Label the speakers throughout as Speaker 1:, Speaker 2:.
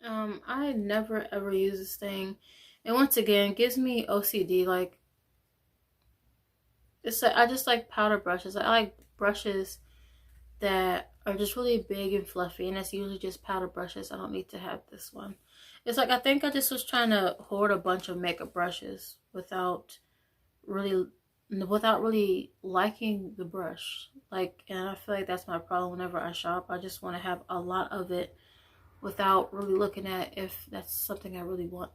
Speaker 1: I never ever use this thing. And once again, it gives me OCD. Like, it's like I just like powder brushes. I like brushes that are just really big and fluffy, and it's usually just powder brushes. I don't need to have this one. It's like I think I just was trying to hoard a bunch of makeup brushes really without really liking the brush. Like, and I feel like that's my problem whenever I shop. I just want to have a lot of it without really looking at if that's something I really want.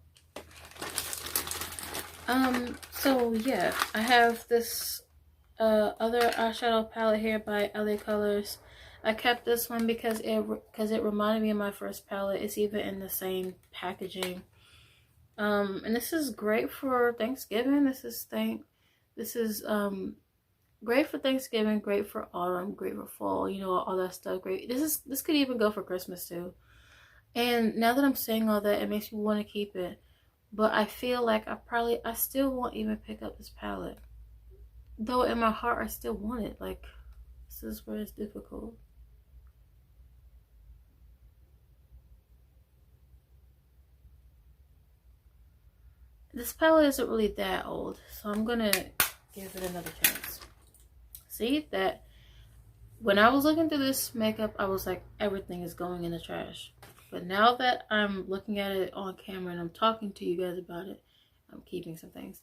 Speaker 1: So yeah, I have this other eyeshadow palette here by LA Colors. I kept this one because it reminded me of my first palette. It's even in the same packaging. And this is great for Thanksgiving. This is great for Thanksgiving, great for autumn, great for fall, you know, all that stuff. Great. This could even go for Christmas too. And now that I'm saying all that, it makes me want to keep it. But I feel like I still won't even pick up this palette. Though in my heart, I still want it. Like, this is where it's difficult. This palette isn't really that old, so I'm gonna give it another chance. See that when I was looking through this makeup, I was like, everything is going in the trash. But now that I'm looking at it on camera and I'm talking to you guys about it, I'm keeping some things.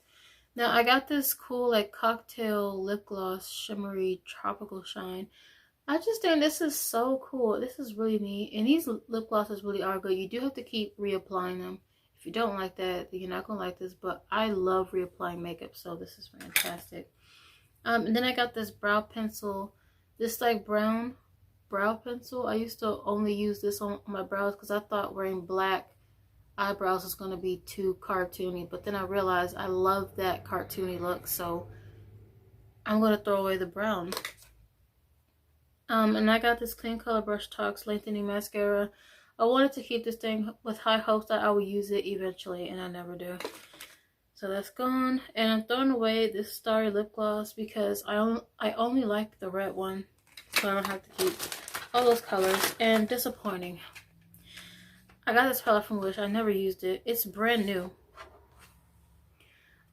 Speaker 1: Now I got this cool like cocktail lip gloss, shimmery tropical shine. I just think this is so cool. This is really neat. And these lip glosses really are good. You do have to keep reapplying them. If you don't like that, then you're not going to like this. But I love reapplying makeup, so this is fantastic. And then I got this brow pencil. This like brown brow pencil. I used to only use this on my brows because I thought wearing black eyebrows was going to be too cartoony. But then I realized I love that cartoony look, so I'm going to throw away the brown. And I got this Clean Color Brush Talks Lengthening Mascara. I wanted to keep this thing with high hopes that I will use it eventually, and I never do. So that's gone. And I'm throwing away this Starry Lip Gloss because I only like the red one. So I don't have to keep all those colors. And disappointing. I got this palette from Wish. I never used it. It's brand new.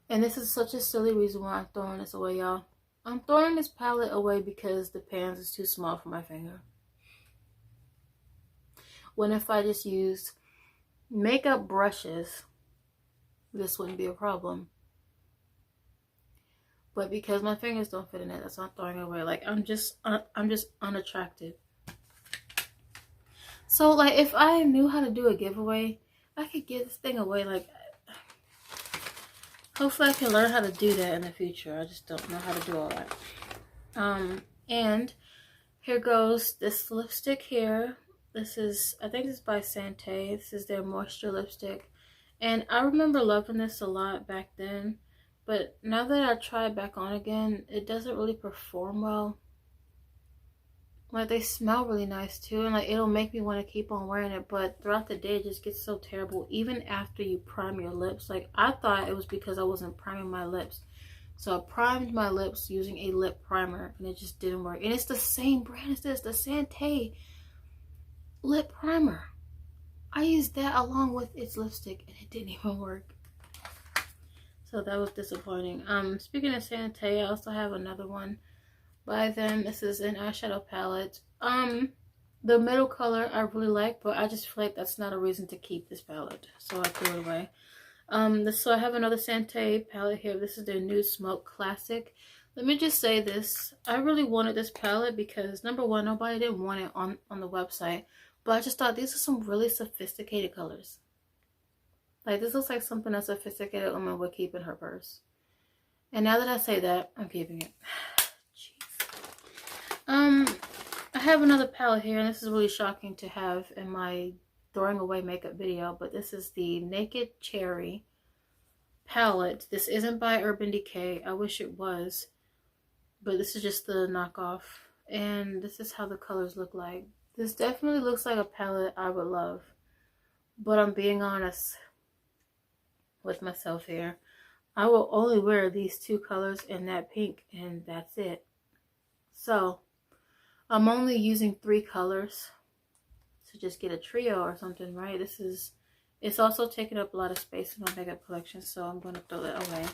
Speaker 1: And this is such a silly reason why I'm throwing this away, y'all. I'm throwing this palette away because the pans is too small for my finger. When if I just used makeup brushes, this wouldn't be a problem. But because my fingers don't fit in it, that's why I'm throwing it away. Like, I'm just unattractive. So, like, if I knew how to do a giveaway, I could give this thing away. Like, hopefully I can learn how to do that in the future. I just don't know how to do all that. And here goes this lipstick here. This is, I think this is by Sante. This is their moisture lipstick. And I remember loving this a lot back then. But now that I try it back on again, it doesn't really perform well. Like, they smell really nice too. And like, it'll make me want to keep on wearing it. But throughout the day, it just gets so terrible. Even after you prime your lips. Like, I thought it was because I wasn't priming my lips. So I primed my lips using a lip primer, and it just didn't work. And it's the same brand as this, the Sante lip primer. I used that along with its lipstick, and it didn't even work. So that was disappointing. Speaking of Sante, I also have another one by them. This is an eyeshadow palette. The middle color I really like, but I just feel like that's not a reason to keep this palette, so I threw it away. So I have another Sante palette here. This is their Nude Smoke Classic. Let me just say this. I really wanted this palette because, number one, nobody didn't want it on the website. But I just thought these are some really sophisticated colors. Like, this looks like something a sophisticated woman would keep in her purse. And now that I say that, I'm keeping it. Jeez. I have another palette here, and this is really shocking to have in my throwing away makeup video, but this is the Naked Cherry palette. This isn't by Urban Decay. I wish it was, but this is just the knockoff, and this is how the colors look like. This definitely looks like a palette I would love, but I'm being honest with myself here. I will only wear these two colors and that pink, and that's it. So I'm only using 3 colors. to just get a trio or something, right? It's also taking up a lot of space in my makeup collection, so I'm going to throw that away.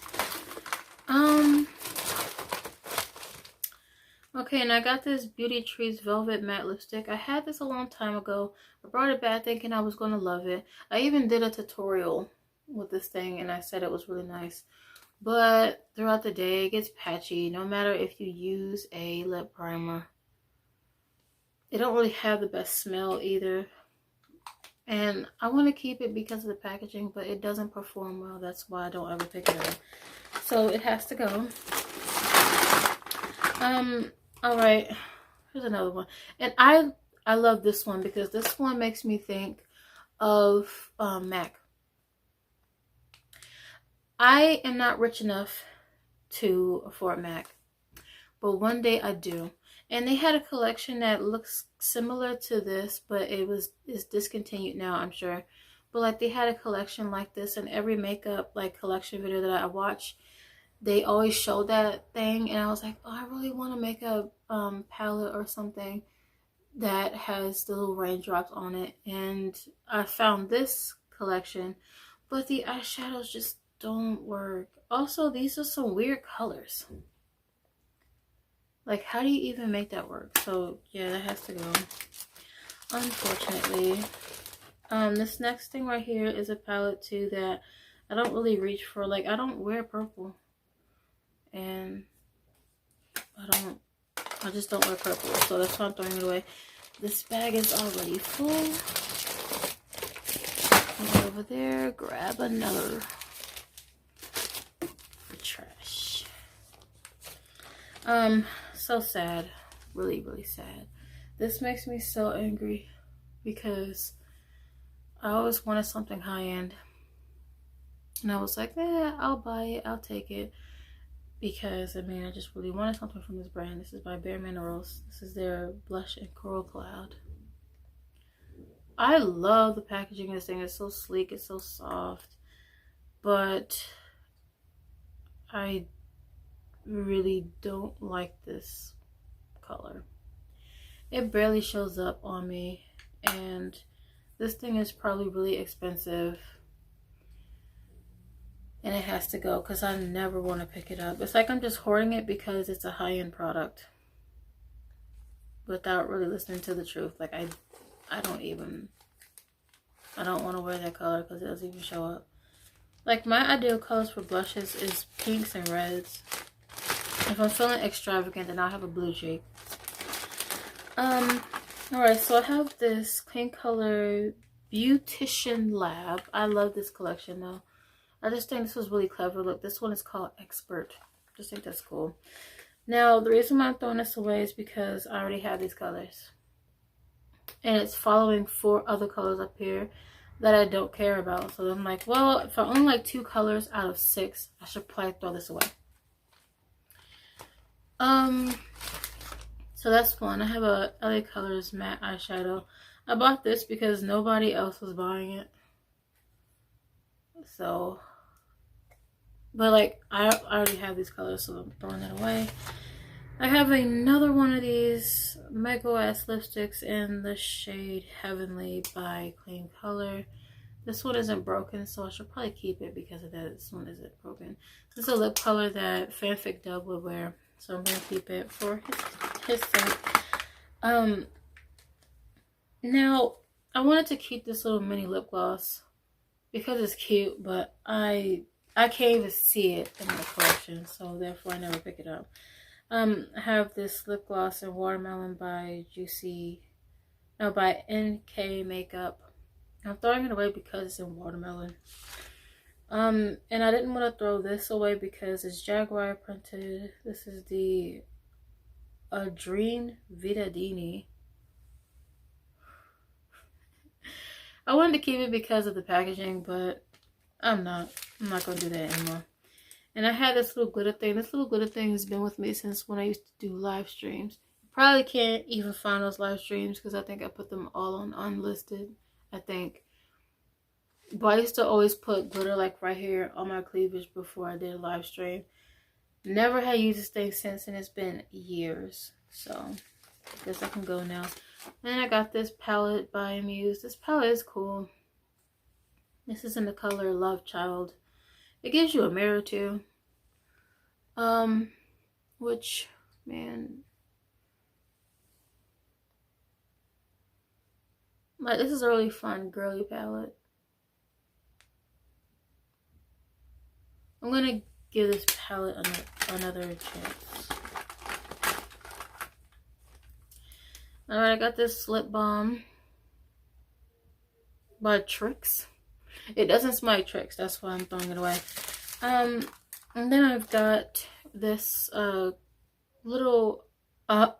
Speaker 1: Okay, and I got this Beauty Trees Velvet Matte Lipstick. I had this a long time ago. I brought it back thinking I was going to love it. I even did a tutorial with this thing, and I said it was really nice. But throughout the day, it gets patchy, no matter if you use a lip primer. It don't really have the best smell either. And I want to keep it because of the packaging, but it doesn't perform well. That's why I don't ever pick it up. So it has to go. Alright, here's another one. And I love this one because this one makes me think of MAC. I am not rich enough to afford MAC, but one day I do. And they had a collection that looks similar to this, but it's discontinued now, I'm sure. But like they had a collection like this, and every makeup like collection video that I watch, they always show that thing, and I was like, oh, I really want to make a palette or something that has the little raindrops on it. And I found this collection, but the eyeshadows just don't work. Also, these are some weird colors. Like, how do you even make that work? So yeah, that has to go, unfortunately. This next thing right here is a palette too that I don't really reach for. Like, I don't wear purple, and I just don't wear purple, so that's why I'm throwing it away. This bag is already full. Go over there, grab another for trash. So sad, really, really sad. This makes me so angry because I always wanted something high-end, and I was like, I'll buy it, I'll take it. Because, I mean, I just really wanted something from this brand. This is by Bare Minerals. This is their Blush and Coral Cloud. I love the packaging of this thing. It's so sleek. It's so soft. But I really don't like this color. It barely shows up on me. And this thing is probably really expensive. And it has to go because I never want to pick it up. It's like I'm just hoarding it because it's a high-end product without really listening to the truth. Like, I don't want to wear that color because it doesn't even show up. Like, my ideal colors for blushes is pinks and reds. If I'm feeling extravagant, then I'll have a blue cheek. Alright, so I have this Clean Color Beautician Lab. I love this collection though. I just think this was really clever. Look, this one is called Expert. Just think that's cool. Now, the reason why I'm throwing this away is because I already have these colors. And it's following 4 other colors up here that I don't care about. So I'm like, well, if I only like 2 colors out of 6, I should probably throw this away. So that's one. I have a LA Colors matte eyeshadow. I bought this because nobody else was buying it. So... but like, I already have these colors, so I'm throwing it away. I have another one of these Mega ass lipsticks in the shade Heavenly by Clean Color. This one isn't broken, so I should probably keep it because of that. This one isn't broken. This is a lip color that Fanfic Dub would wear, so I'm going to keep it for his sake. Now, I wanted to keep this little mini lip gloss because it's cute, but I can't even see it in the collection, so therefore I never pick it up. I have this lip gloss in Watermelon by by NK Makeup. I'm throwing it away because it's in Watermelon. And I didn't want to throw this away because it's Jaguar printed. This is the Adrene Vitadini. I wanted to keep it because of the packaging, but I'm not going to do that anymore. And I had this little glitter thing. This little glitter thing has been with me since when I used to do live streams. You probably can't even find those live streams because I think I put them all on unlisted, I think. But I used to always put glitter like right here on my cleavage before I did a live stream. Never had used this thing since, and it's been years. So I guess I can go now. then I got this palette by Muse. This palette is cool. This is in the color Love Child. It gives you a mirror too. Which, man, like, this is a really fun girly palette. I'm gonna give this palette another chance. Alright, I got this lip balm by Tricks. It doesn't smell like Tricks, that's why I'm throwing it away. And then I've got this little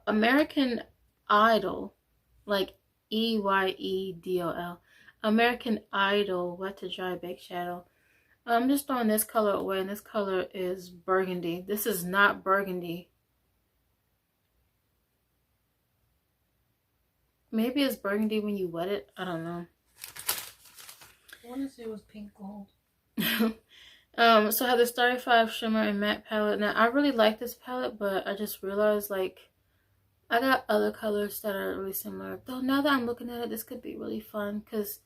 Speaker 1: American Idol, like EYEDOL, American Idol Wet to Dry Bake Shadow. I'm just throwing this color away, and this color is burgundy. This is not burgundy. Maybe it's burgundy when you wet it. I don't know.
Speaker 2: I want to say it was pink gold.
Speaker 1: So I have the Starry 5 Shimmer and Matte palette. Now, I really like this palette, but I just realized, like, I got other colors that are really similar. Though now that I'm looking at it, this could be really fun, because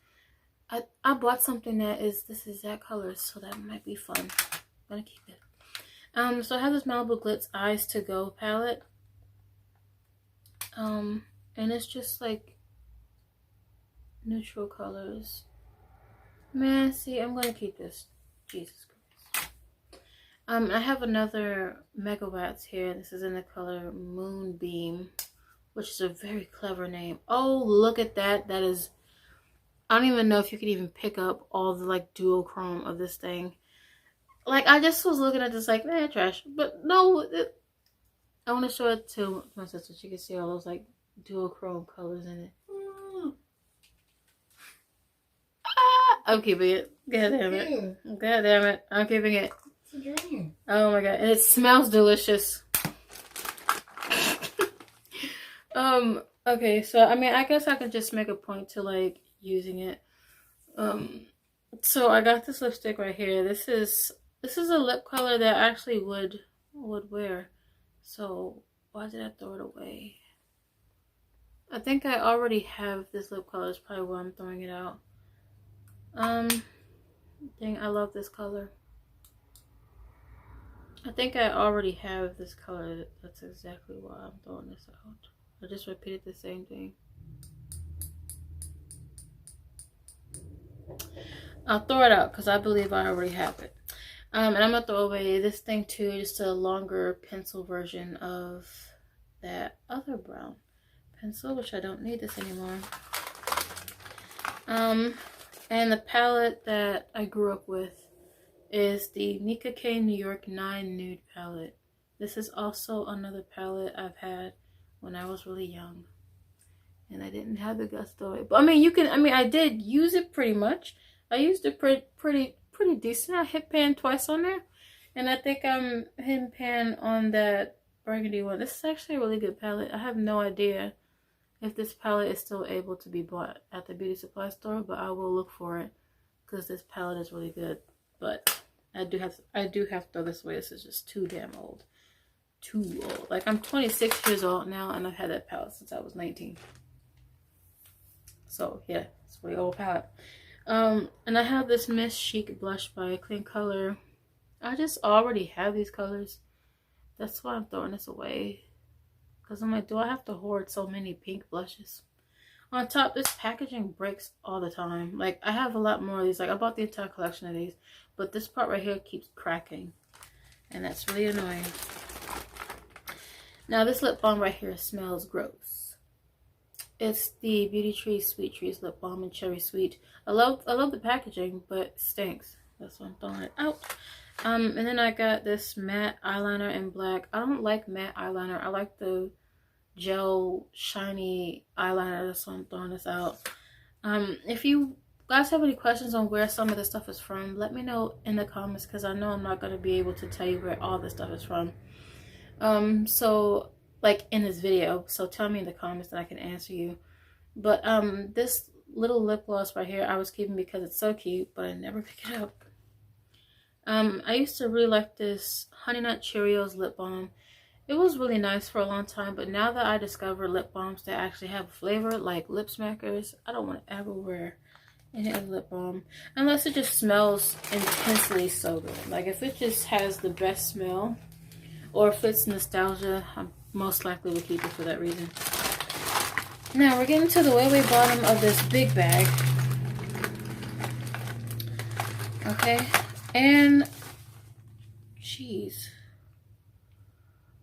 Speaker 1: I bought something that is this exact color, so that might be fun. I'm gonna keep it. So I have this Malibu Glitz Eyes to Go palette. And it's just like neutral colors. Man, see, I'm gonna keep this. Jesus Christ. I have another Megawatts here. This is in the color Moonbeam, which is a very clever name. Oh, look at that. That is, I don't even know if you could even pick up all the like duochrome of this thing. Like, I just was looking at this like, man, trash. But no, I want to show it to my sister so she can see all those like duochrome colors in it. I'm keeping it. God damn it.
Speaker 2: Ew.
Speaker 1: God damn it. I'm keeping it.
Speaker 2: It's a dream.
Speaker 1: Oh my god. And it smells delicious. Okay, so I mean, I guess I could just make a point to like using it. So I got this lipstick right here. This is a lip color that I actually would wear. So why did I throw it away? I think I already have this lip color. That's probably why I'm throwing it out. Dang, I love this color. I think I already have this color. That's exactly why I'm throwing this out. I just repeated the same thing. I'll throw it out because I believe I already have it. And I'm gonna throw away this thing too, just a longer pencil version of that other brown pencil, which I don't need this anymore. And the palette that I grew up with is the Nika K New York 9 Nude palette. This is also another palette I've had when I was really young, and I didn't have the guts to throw it. But I mean, I did use it pretty much. I used it pretty decent. I hit pan twice on there, and I think I'm hitting pan on that burgundy one. This is actually a really good palette. I have no idea if this palette is still able to be bought at the beauty supply store, but I will look for it because this palette is really good. But I do have to throw this away. This is just too damn old. Too old. Like, I'm 26 years old now, and I've had that palette since I was 19. So yeah, it's a really old palette. And I have this Miss Chic blush by Clean Color. I just already have these colors. That's why I'm throwing this away. Because I'm like, do I have to hoard so many pink blushes? On top, this packaging breaks all the time. Like, I have a lot more of these. Like, I bought the entire collection of these. But this part right here keeps cracking. And that's really annoying. Now, this lip balm right here smells gross. It's the Beauty Tree Sweet Trees Lip Balm in Cherry Sweet. I love the packaging, but it stinks. That's why I'm throwing it out. And then I got this matte eyeliner in black. I don't like matte eyeliner. I like the gel shiny eyeliner. That's why I'm throwing this out. If you guys have any questions on where some of this stuff is from, let me know in the comments, because I know I'm not going to be able to tell you where all this stuff is from. So like in this video, so tell me in the comments that I can answer you. But this little lip gloss right here I was keeping because it's so cute, but I never pick it up. I used to really like this Honey Nut Cheerios lip balm. It was really nice for a long time, but now that I discovered lip balms that actually have a flavor, like lip smackers, I don't want to ever wear any other lip balm unless it just smells intensely so good. Like if it just has the best smell, or if it's nostalgia, I most likely would keep it for that reason. Now we're getting to the way bottom of this big bag. Okay, and jeez,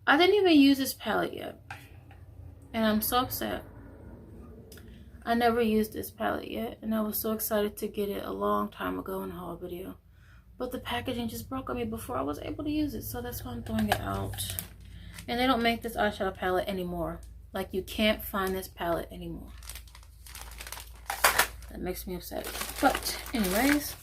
Speaker 1: I didn't even use this palette yet, and I'm so upset. I never used this palette yet, and I was so excited to get it a long time ago in a haul video. But the packaging just broke on me before I was able to use it, so that's why I'm throwing it out. And they don't make this eyeshadow palette anymore. Like, you can't find this palette anymore. That makes me upset. But anyways,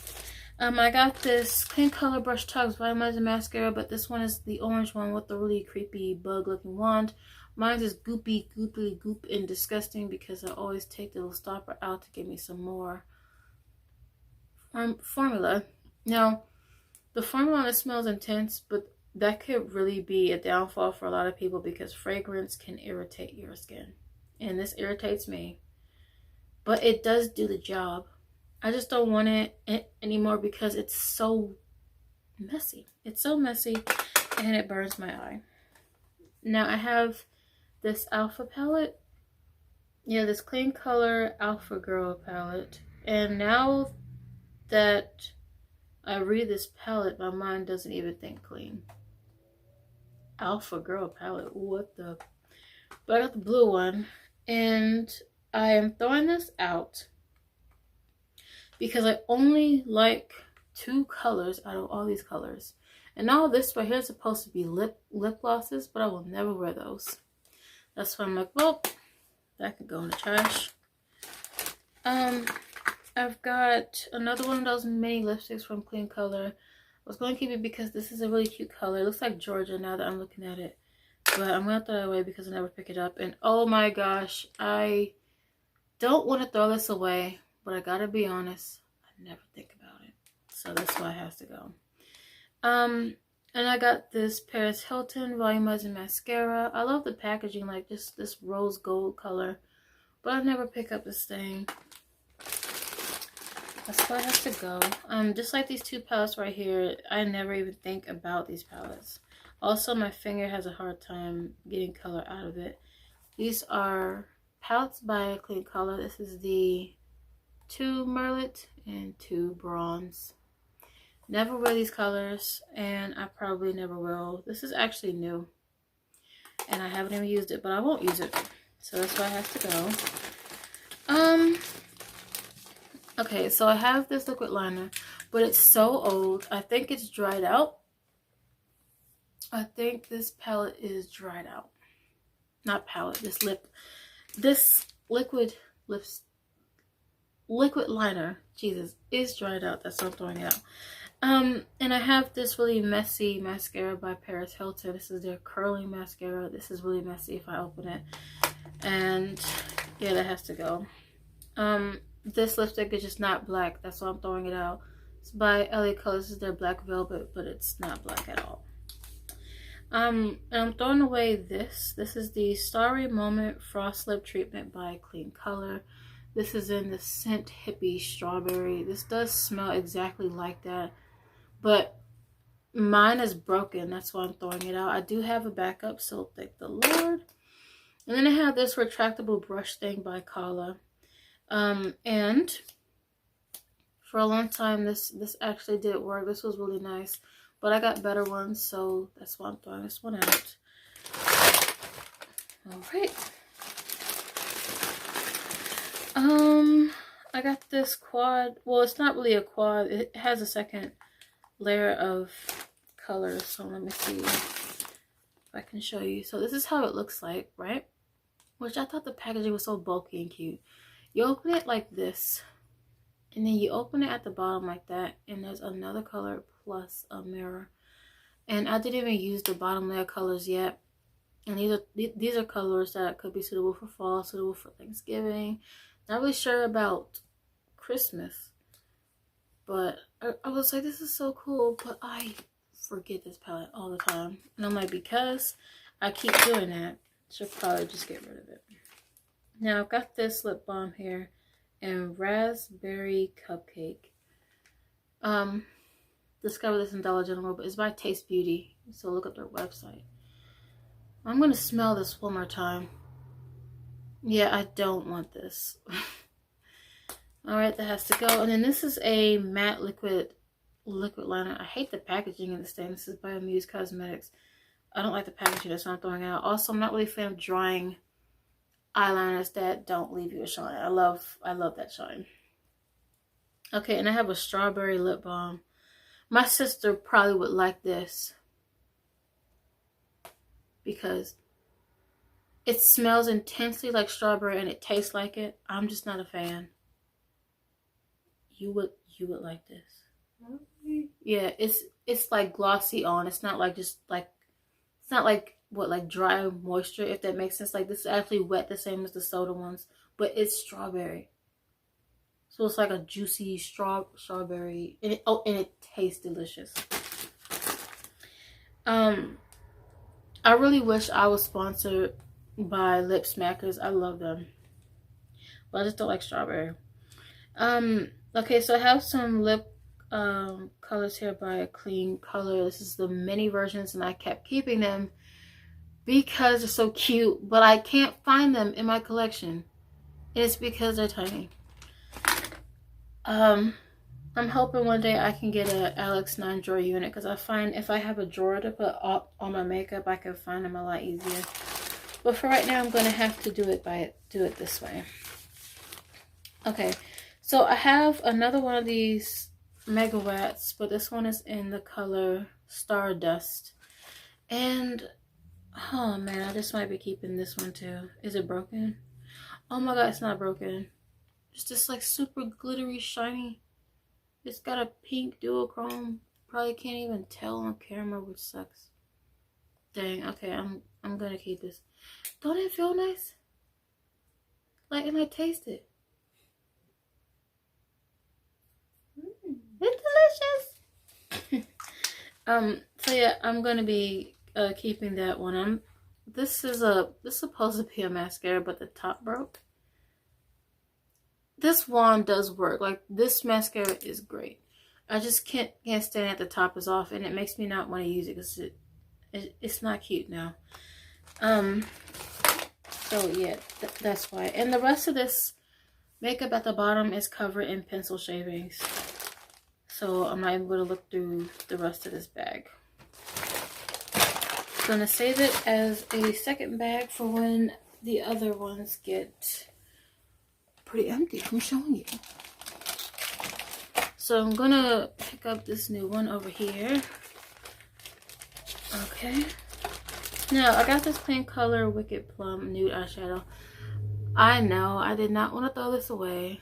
Speaker 1: I got this Clean Color Brush Tugs Volumizing Mascara, but this one is the orange one with the really creepy bug looking wand. Mine is goop and disgusting because I always take the little stopper out to give me some more formula. Now, the formula on it smells intense, but that could really be a downfall for a lot of people because fragrance can irritate your skin. And this irritates me. But it does do the job. I just don't want it anymore because it's so messy. It's so messy and it burns my eye. Now I have this Alpha palette. Yeah, this Clean Color Alpha Girl palette. And now that I read this palette, my mind doesn't even think clean. Alpha Girl palette, what the? But I got the blue one, and I am throwing this out because I only like 2 colors out of all these colors. And all this right here is supposed to be lip glosses, but I will never wear those. That's why I'm like, well, that could go in the trash. I've got another one of those mini lipsticks from Clean Color. I was going to keep it because this is a really cute color. It looks like Georgia now that I'm looking at it. But I'm going to throw it away because I never pick it up. And oh my gosh, I don't want to throw this away, but I got to be honest, I never think about it. So that's why it has to go. And I got this Paris Hilton Volumizing Mascara. I love the packaging, like just this rose gold color. But I never pick up this thing. That's why it has to go. Just like these 2 palettes right here, I never even think about these palettes. Also, my finger has a hard time getting color out of it. These are palettes by Clean Color. This is the 2 Merlot and 2 Bronze. Never wear these colors, and I probably never will. This is actually new, and I haven't even used it, but I won't use it. So that's why it has to go. Okay, so I have this liquid liner, but it's so old. I think it's dried out. I think this palette is dried out. Not palette, this liquid liner, Jesus, is dried out. That's why I'm throwing it out. And I have this really messy mascara by Paris Hilton. This is their curling mascara. This is really messy if I open it. And yeah, that has to go. This lipstick is just not black. That's why I'm throwing it out. It's by LA Colors. This is their Black Velvet, but it's not black at all. And I'm throwing away this. This is the Starry Moment Frost Lip Treatment by Clean Color. This is in the scent Hippie Strawberry. This does smell exactly like that, but mine is broken. That's why I'm throwing it out. I do have a backup, so thank the Lord. And then I have this retractable brush thing by Kala. And for a long time, this actually did work. This was really nice, but I got better ones, so that's why I'm throwing this one out. All right. I got this quad. Well, it's not really a quad. It has a second layer of color. So let me see if I can show you. So this is how it looks like, right? Which I thought the packaging was so bulky and cute. You open it like this, and then you open it at the bottom like that, and there's another color plus a mirror. And I didn't even use the bottom layer colors yet. And these are colors that could be suitable for fall, suitable for Thanksgiving. Not really sure about Christmas, but I was like, this is so cool, but I forget this palette all the time. And I'm like, because I keep doing that. Should probably just get rid of it. Now I've got this lip balm here and raspberry cupcake. Discover this in Dollar General, but it's by Taste Beauty, so look up their website. I'm gonna smell this one more time. Yeah, I don't want this. All right, that has to go. And then this is a matte liquid liner. I hate the packaging of this thing. This is by Muse Cosmetics. I don't like the packaging, that's what I'm throwing out. Also, I'm not really a fan of drying eyeliners that don't leave you a shine. I love that shine. Okay, and I have a strawberry lip balm. My sister probably would like this because it smells intensely like strawberry and it tastes like it. I'm just not a fan. You would like this. Yeah, it's like glossy on. It's not like just like, it's not like what, like dry moisture, if that makes sense. Like this is actually wet, the same as the soda ones, but it's strawberry. So it's like a juicy strawberry, and it tastes delicious. I really wish I was sponsored by Lip Smackers. I love them, but I just don't like strawberry. Okay, so I have some lip colors here by Clean Color. This is the mini versions, and I kept keeping them because they're so cute, but I can't find them in my collection. It's because they're tiny. I'm hoping one day I can get a Alex 9 drawer unit, because I find if I have a drawer to put all my makeup, I can find them a lot easier. But for right now, I'm going to have to do it this way. Okay, so I have another one of these megawatts, but this one is in the color Stardust. And oh man, I just might be keeping this one too. Is it broken? Oh my god, it's not broken. It's just like super glittery, shiny. It's got a pink duochrome. Probably can't even tell on camera, which sucks. Dang. Okay, I'm gonna keep this. Don't it feel nice? Like, and I taste it. It's delicious. So yeah, I'm gonna be keeping that one. This is supposed to be a mascara, but the top broke. This wand does work. Like, this mascara is great. I just can't stand it. The top is off, and it makes me not want to use it because it's not cute now. So yeah, that's why. And the rest of this makeup at the bottom is covered in pencil shavings, so I'm not even going to look through the rest of this bag. I'm gonna save it as a second bag for when the other ones get pretty empty from showing you. So I'm gonna pick up this new one over here. Okay. Now I got this Clean Color Wicked Plum nude eyeshadow. I know I did not want to throw this away,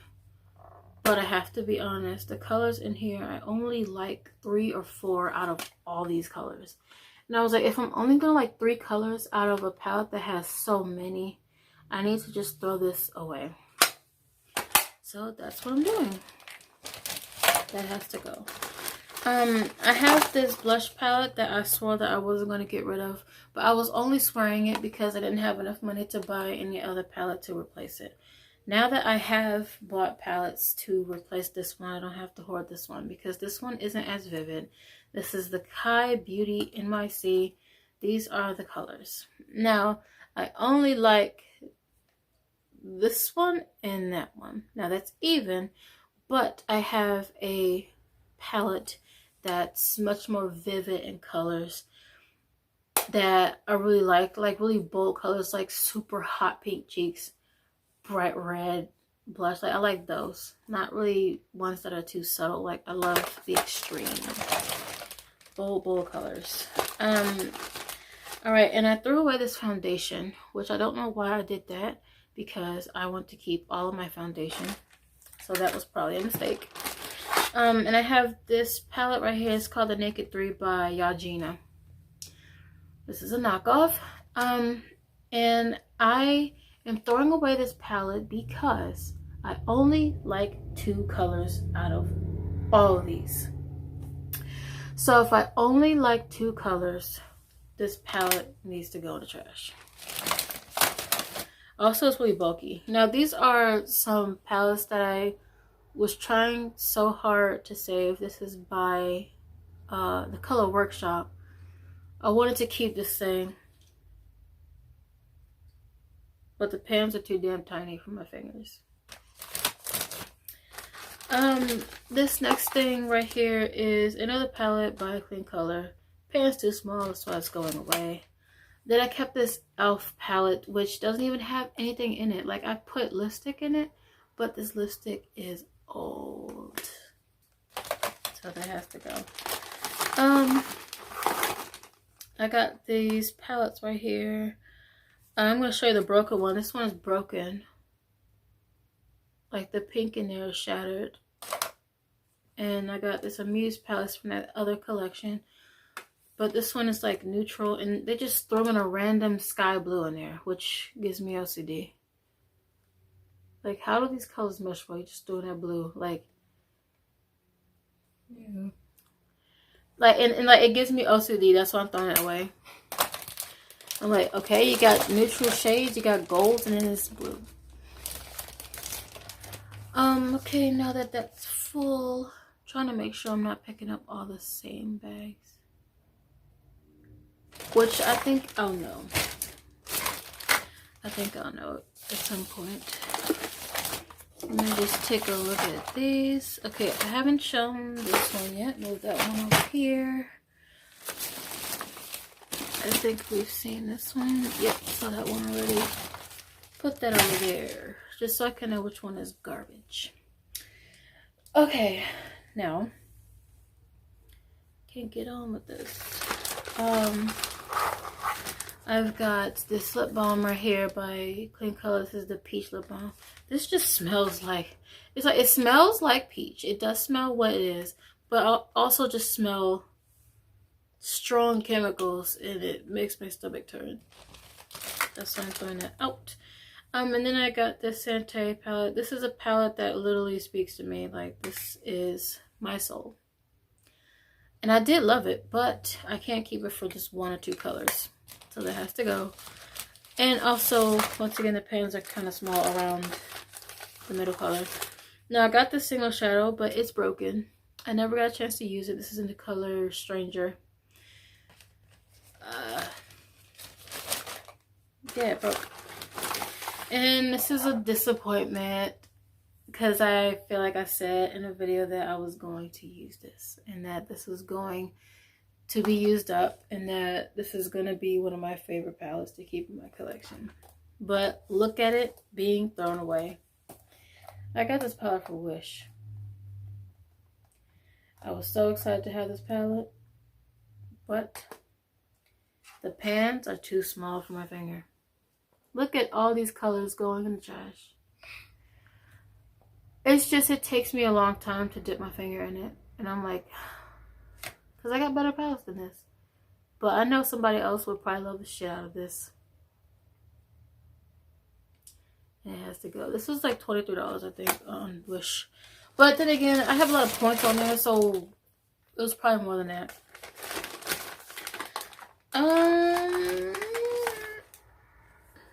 Speaker 1: but I have to be honest. The colors in here, I only like 3 or 4 out of all these colors. And I was like, if I'm only gonna like 3 colors out of a palette that has so many, I need to just throw this away. So that's what I'm doing. That has to go. I have this blush palette that I swore that I wasn't going to get rid of, but I was only swearing it because I didn't have enough money to buy any other palette to replace it. Now that I have bought palettes to replace this one, I don't have to hoard this one because this one isn't as vivid. This is the Kai Beauty NYC. These are the colors. Now, I only like this one and that one. Now that's even, but I have a palette that's much more vivid in colors that I really like really bold colors, like super hot pink cheeks, bright red blush. Like, I like those, not really ones that are too subtle. Like, I love the extreme bold colors. All right, and I threw away this foundation, which I don't know why I did that, because I want to keep all of my foundation. So that was probably a mistake. And I have this palette right here. It's called the Naked 3 by Yajina. This is a knockoff. And I am throwing away this palette because I only like 2 colors out of all of these. So if I only like 2 colors, this palette needs to go in the trash. Also, it's really bulky. Now, these are some palettes that I was trying so hard to save. This is by the Color Workshop. I wanted to keep this thing, but the pans are too damn tiny for my fingers. This next thing right here is another palette by Clean Color. Pan's too small, that's why it's going away. Then I kept this e.l.f. palette, which doesn't even have anything in it. Like, I put lipstick in it, but this lipstick is old, so that has to go. I got these palettes right here. I'm going to show you the broken one. This one is broken. Like, the pink in there is shattered. And I got this Amuse palette from that other collection. But this one is like neutral, and they just throw in a random sky blue in there, which gives me OCD. Like, how do these colors mesh well? You just doing that blue, like,
Speaker 2: Yeah.
Speaker 1: like, and like, it gives me OCD. That's why I'm throwing it away. I'm like, okay, you got neutral shades, you got golds, and then it's blue. Okay, now that that's full, I'm trying to make sure I'm not picking up all the same bags. Which I think I'll know. I think I'll know at some point. Let me just take a look at these. Okay, I haven't shown this one yet. Move that one over here. I think we've seen this one. Yep, saw that one already. Put that over there, just so I can know which one is garbage. Okay, now, can't get on with this. I've got this lip balm right here by Clean Color. This is the peach lip balm. This just smells like, it smells like peach. It does smell what it is, but I also just smell strong chemicals, and it makes my stomach turn. That's why I'm throwing that out. And then I got this Sante palette. This is a palette that literally speaks to me. Like, this is my soul. And I did love it, but I can't keep it for just one or two colors. So that has to go. And also, once again, the pans are kind of small around the middle color. Now, I got this single shadow, but it's broken. I never got a chance to use it. This is in the color Stranger. Yeah, it broke. And this is a disappointment, because I feel like I said in a video that I was going to use this, and that this was going to be used up, and that this is going to be one of my favorite palettes to keep in my collection. But look at it being thrown away. I got this palette for Wish. I was so excited to have this palette, but the pans are too small for my finger. Look at all these colors going in the trash. It's just, it takes me a long time to dip my finger in it. And I'm like, because I got better palettes than this. But I know somebody else would probably love the shit out of this. And it has to go. This was like $23, I think, on Wish. But then again, I have a lot of points on there, so it was probably more than that.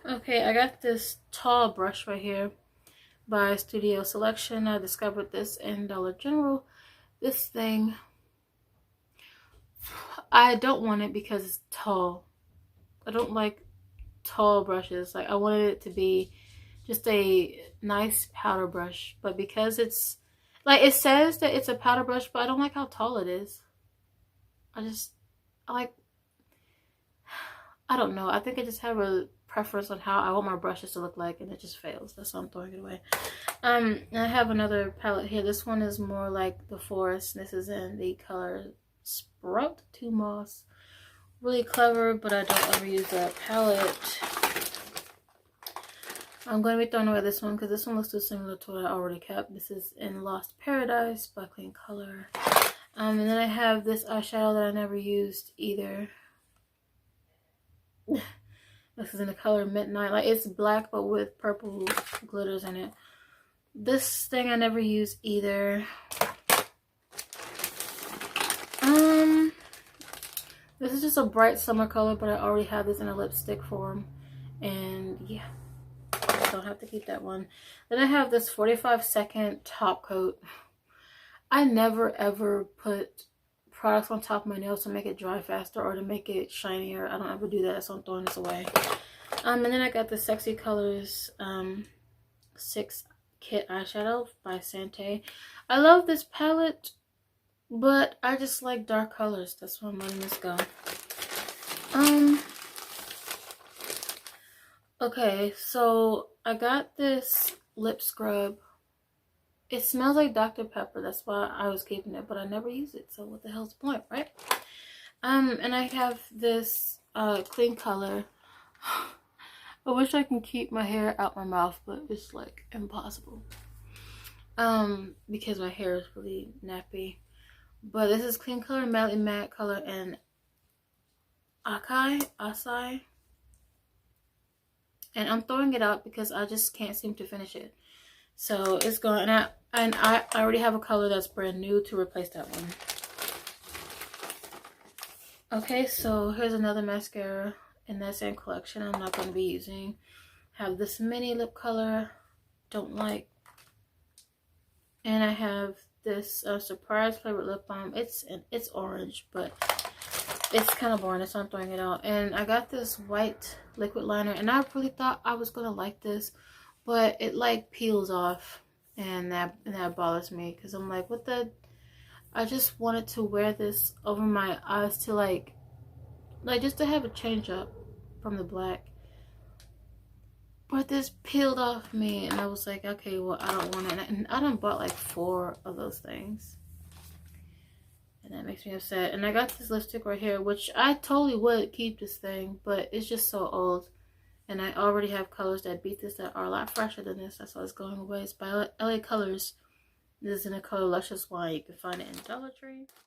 Speaker 1: Okay, I got this tall brush right here by Studio Selection. I discovered this in Dollar General. This thing, I don't want it because it's tall. I don't like tall brushes. Like, I wanted it to be just a nice powder brush, but because it's like, it says that it's a powder brush, but I don't like how tall it is. I don't know. I think I just have a preference on how I want my brushes to look like, and it just fails. That's why I'm throwing it away. I have another palette here. This one is more like the forest. This is in the color Sprout 2 Moss. Really clever, but I don't ever use that palette. I'm going to be throwing away this one because this one looks too similar to what I already kept. This is in Lost Paradise by Clean Color. And then I have this eyeshadow that I never used either. This is in the color Midnight. Like, it's black but with purple glitters in it. This thing I never used either. This is just a bright summer color, but I already have this in a lipstick form. And yeah, I don't have to keep that one. Then I have this 45-second top coat. I never ever put products on top of my nails to make it dry faster or to make it shinier. I don't ever do that, so I'm throwing this away. And then I got the Sexy Colors 6 Kit Eyeshadow by Sante. I love this palette, but I just like dark colors. That's why I'm letting this go. Okay, so I got this lip scrub. It smells like Dr. Pepper. That's why I was keeping it, but I never use it. So what the hell's the point, right? And I have this clean color. I wish I can keep my hair out my mouth, but it's like impossible. Because my hair is really nappy. But this is clean color, matte color, and Acai. And I'm throwing it out because I just can't seem to finish it. So it's going, and I already have a color that's brand new to replace that one. Okay, so here's another mascara in that same collection I'm not going to be using. Have this mini lip color, don't like. And I have this surprise flavored lip balm. It's orange, but it's kind of boring, so I'm throwing it out. And I got this white liquid liner, and I really thought I was gonna like this, but it like peels off, and that bothers me because I'm like, what the? I just wanted to wear this over my eyes to like just to have a change up from the black. But this peeled off me, and I was like, okay, well, I don't want it. And I done bought like 4 of those things. And that makes me upset. And I got this lipstick right here, which I totally would keep this thing, but it's just so old. And I already have colors that beat this that are a lot fresher than this. That's why it's going away. It's by LA Colors. This is in the color Luscious Wine. You can find it in Dollar Tree.